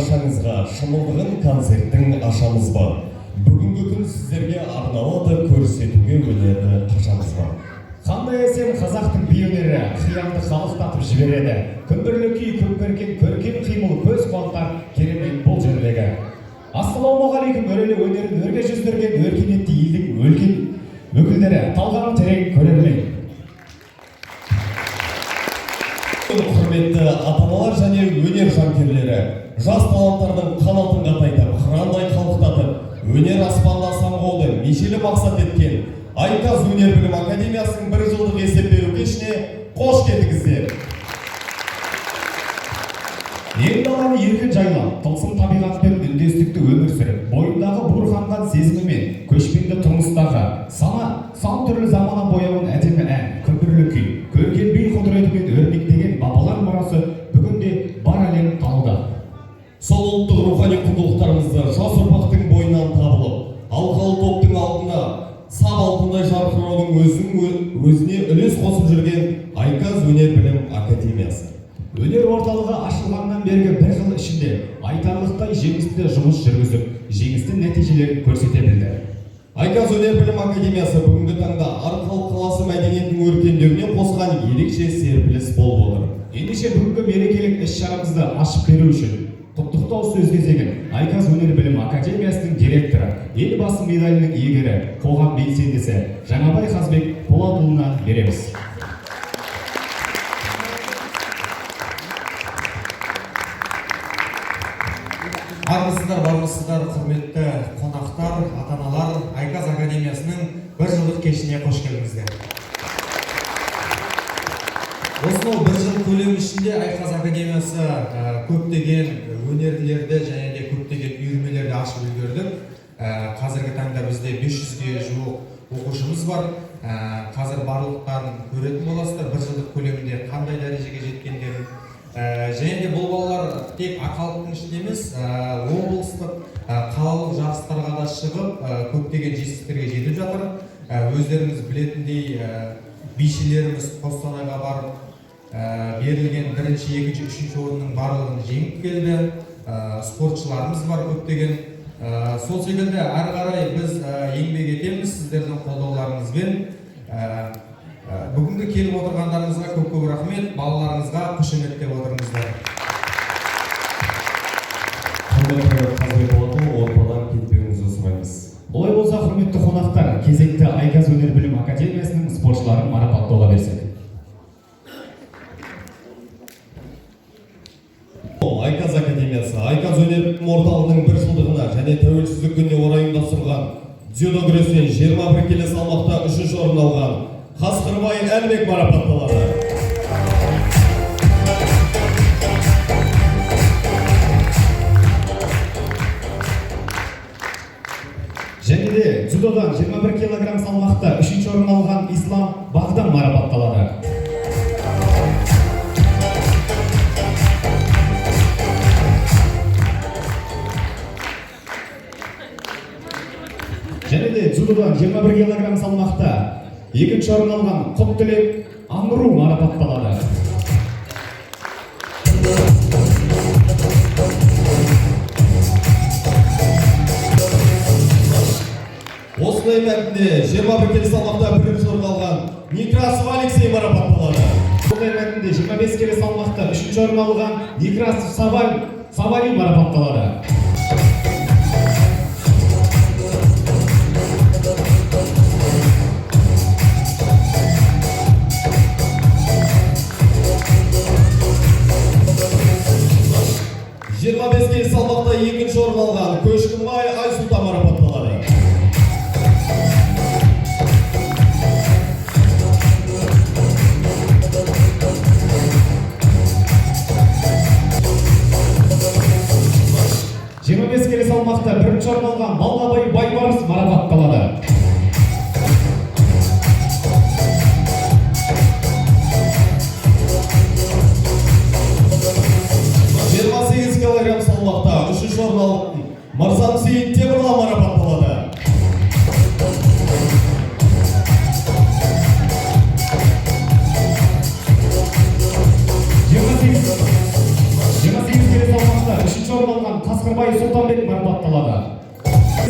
баршаңызға шымылдығын концерттің ашамыз бар. Бүгінгі күн сіздерге арналады, көрсетуге өнерді қашамыз бар. Қандай әсем қазақтың би өнері қиянды қалықтатып жібереді. Күмбірлі күй көмкерген көркем қимыл көз қуантар керемет бұл жерлегі. Ассалаумағалейкум, өрелі өнерін өрге жүздірген өркениетті елдің өлген өкілдері, талғам терең көрермен. Құрметті ата-аналар және өнер жанкүйерлері, жас таланттардың қанатын қатайтып, қырандай қалықтатып, өнер аспанда самғауды межелі мақсат еткен Айказ өнер білім академиясының 1 жылдық есеп беру кешіне қош келдіңіздер. Ең даланы еркін жайлап, тылсым табиғатпен үндестікті өмір сүріп, бойындағы буырқанған сезімімен, көшпенді тұрмыстағы сан түрлі замана бояуын әдемі ән, күмбірлі күй, көркем би құдіретімен өрнектеген бабалар мұрасы бүгінде бар әлем тауда. Сол ұлттық рухани құндылықтарымызды жас ұрпақтың бойынан табылып, алқалы топтың алдында сап алтындай жарқыраудың өзіне үлес қосып жүрген Айказ өнер білім академиясы. Өнер орталығы ашылғаннан бергі 1 жыл ішінде айтарлықтай жемісті жұмыс жүргізіп, жеңісті нәтижелерін көрсете білді. Айказ өнер білім академиясы бүгінгі таңда Арқалық қаласы мәдениетінің өркендеуіне қосқан ерекше серпіліс болып отыр. Ендеше бүгінгі мерекелік іс-шарамызды ашып беру үшін құттықтау сөз кезегін Айказ өнер білім академиясының директоры, елбасы медалінің иегері, қоғам белсендісі Жаңабай Қазбек Поладұлына береміз. Армысыздар, бармысыздар, құрметті қонақтар, ата-аналар, Айказ академиясының 1 жылдық кешіне қош келдіңіздер. Осынау 1 жыл көлемі ішінде Айказ академиясы көптеген өнерлерді және де көптеген үйірмелерді ашып үлгерді. Қазіргі таңда бізде 500-ге жуық оқушымыз бар. Қазір барлықтарын көретін боласыздар, 1 жылдық көлемінде қандай дәрежеге жеткендерін. Және де бұл балалар тек ақалықтың ішінде емес, облыстық, қалалық жарыстарға да шығып, көптеген жетістіктерге жетіп жатыр. Өздеріңіз білетіндей, бишілеріміз Қостанайға барып, берілген 1-ші, 2-ші, 3-ші орынның барлығын жеңіп келді. Спортшыларымыз бар көптеген. Сол секілді әрі қарай біз еңбек етеміз сіздердің қолдауларыңызбен. Бүгінгі келіп отырғандарыңызға көп рахмет, балаларыңызға қошеметтеп отырыңыздар. Құрметті Қазбек Поладұлы, ортадан кетпеуіңізді сұраймыз. Олай болса, құрметті қонақтар, кезекті Айказ өнер білім академиясының спортшыларын марапаттауға берсек. Айказ академиясы, Айказ өнер білім орталығының 1 жылдығына және тәуелсіздік күніне орай ұйымдастырылған дзюдо күресінен 21 келі салмақта 3-ші орын алған Қасқырбай Әлбек марапатталады. Және де дзюдодан 21 килограмм салмақта 3-ші орын алған Ислам Бағдан марапатталады. Және де дзюдодан 21 килограмм салмақта 2-ші орын алған Құттілек Амру марапатталады. Осындай мәтінде 21 келі салмақта 1-ші орын алған Некрасов Алексей марапатталады. Осындай мәтінде 25 келі салмақта 3-ші орын алған Некрасов Савали марапатталады. салмақта 2-ші орын алған Көшкінбай Айсұлтан марапатталады. келі салмақта 1-ші орын алған Балғабай Байбарыс марапатталады. Килограмм салмақта 3-ші орын алған Мырзан Сейіт Темірлан марапатталады. Жиырма сегіз келі салмақта 3-ші орын алған Қасқырбай Сұлтанбек марапатталады.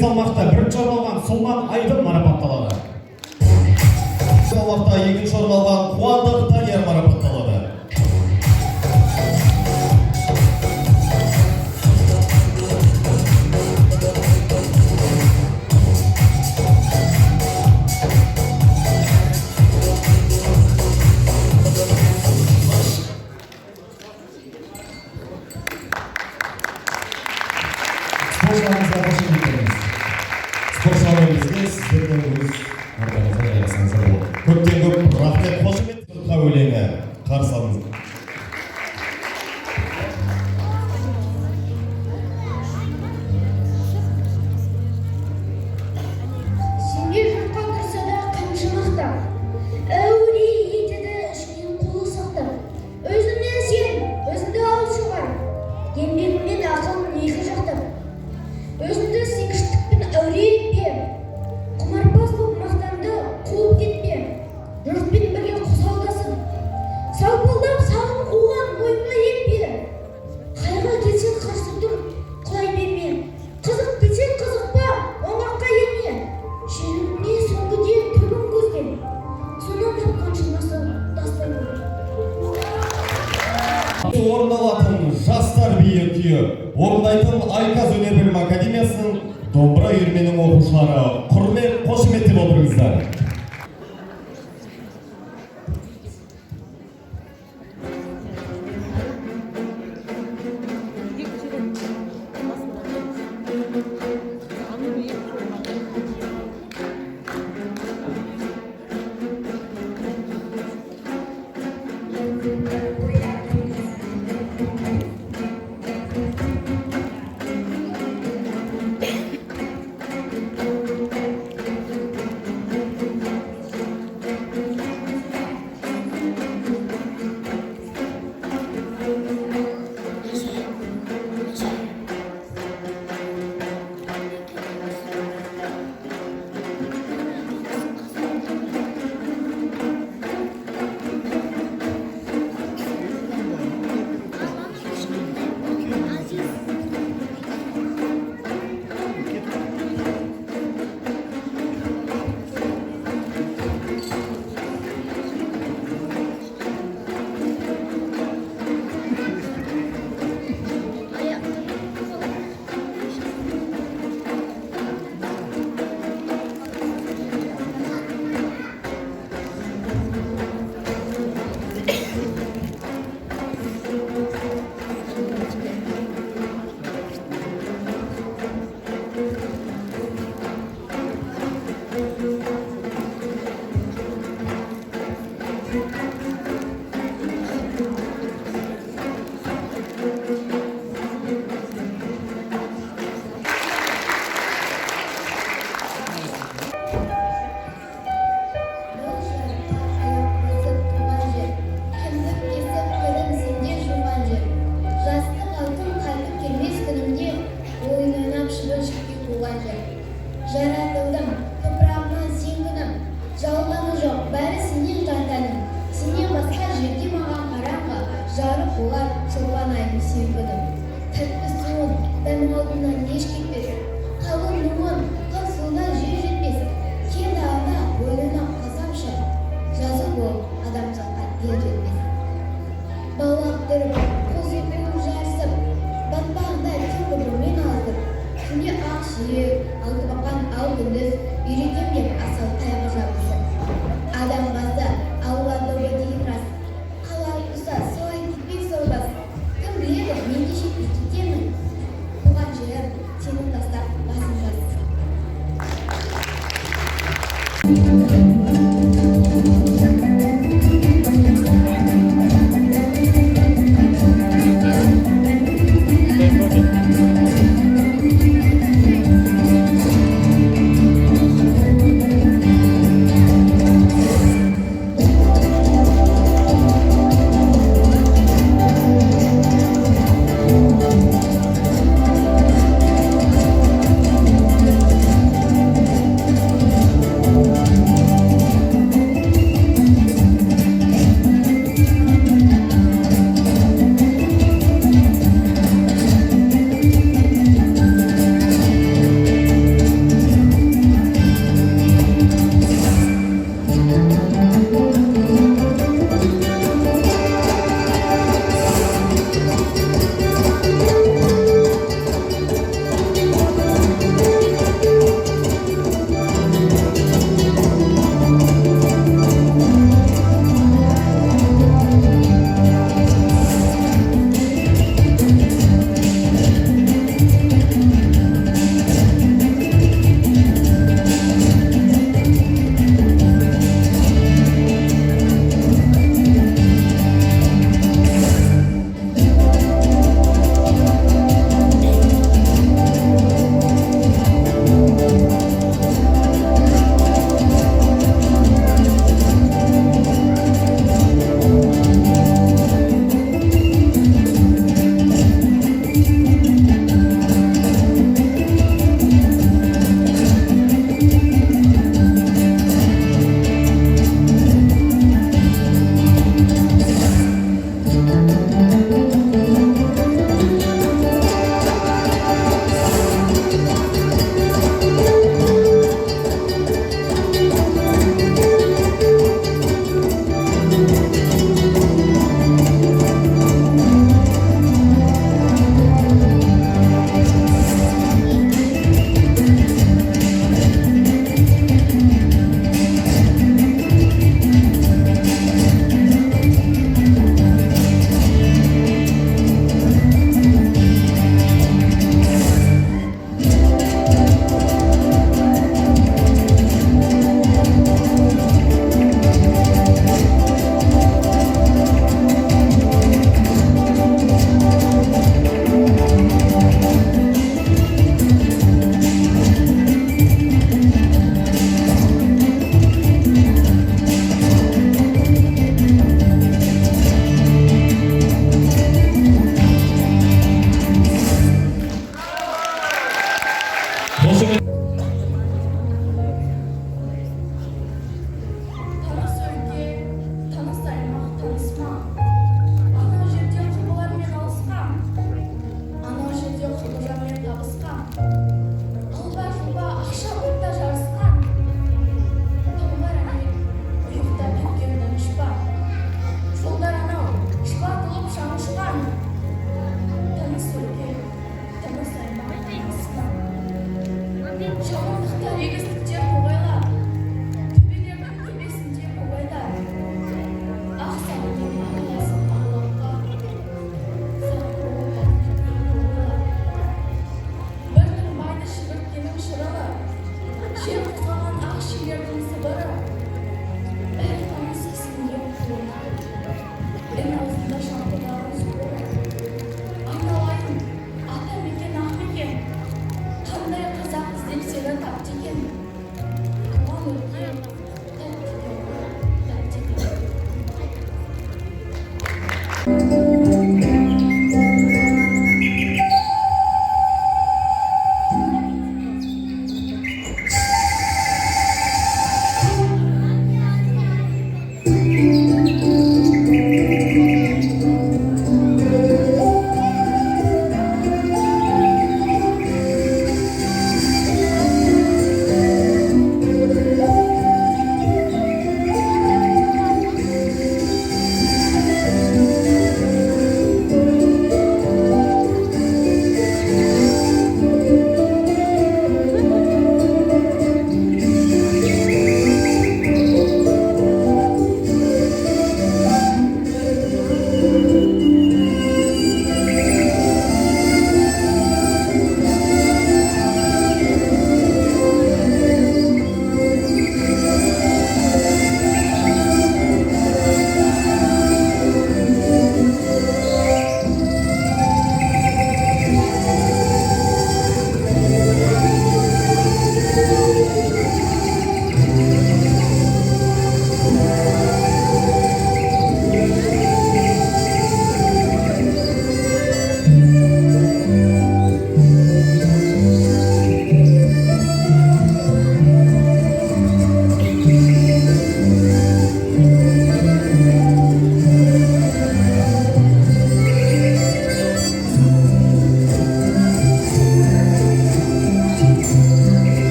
Салмақта бірінші орын алған Сұлман Айдын марапатталады. Салмақта екінші орын алған Қуандық Данияр марапатталады. Спортшыларымызға қошемет беріңіз. Спортшыларымызға сіздердің өз орныңызға жайғасаңыздар болады. Көптен көп рахмет, қошемет сұртқа өлеңі қарсы алыңыз. Сендер жұртқа тұрса да қамшы мақтап, әуре етеді ішінен қолы сақтап. Өзіңнен сен, өзіңді алып шығар, еңбегіңмен ақылын екі жақтап. Өзіңді сенгіштікпен әуре етпе, құмарпаз боп мақтанды қуып кетпе. Жұртпен бірге қозғалдасын, салпылдап сағын қуған бойыңа етпе. Қайғы келсең қарсы тұр, құлай берме. Қызық келсең қызықпа, оңаққа ерме. Шерігіне сүңгіде түбін көзден, сонан жапқан шынасы дастан көр. Орындалатын жастар биі күйі орындайтын Айказ өнер білім академиясының домбыра үйірменің оқушылары құрмет қошемет деп отырыңыздар. Жаратылдым, топырағыма сен күнім, жауланы жоқ, бәрі сенен жантаным. Сенен басқа жерде маған қараңғы, жарық болар, шолпан айым сен күнім. Тәтті суын, дәмін алдынан еш кетпес, қалың нуын, қыз суына жер жетпес. Кен дағында ойланап қалсамшы, жазық бол, адамзатқа ел жетпес. Баулап тұрып, қозы қуып жарысып, батпағында кең құбырмен алып, күнде ақ сүйек, алтыбақан ал күндіз, үйретем деп асау тайға жабысып. Адам басы, аула тобы деген рас, қалар құса, солай кетпек сорбас. Кім біледі, мен де шетке кетемін, туған жерім, сенің тастап басым жас.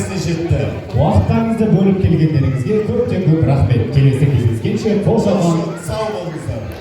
мәресіне жетті. Уақыттарыңызды бөліп келгендеріңізге көптен көп рахмет. Келесі кездескенше қол Сау болыңыздар.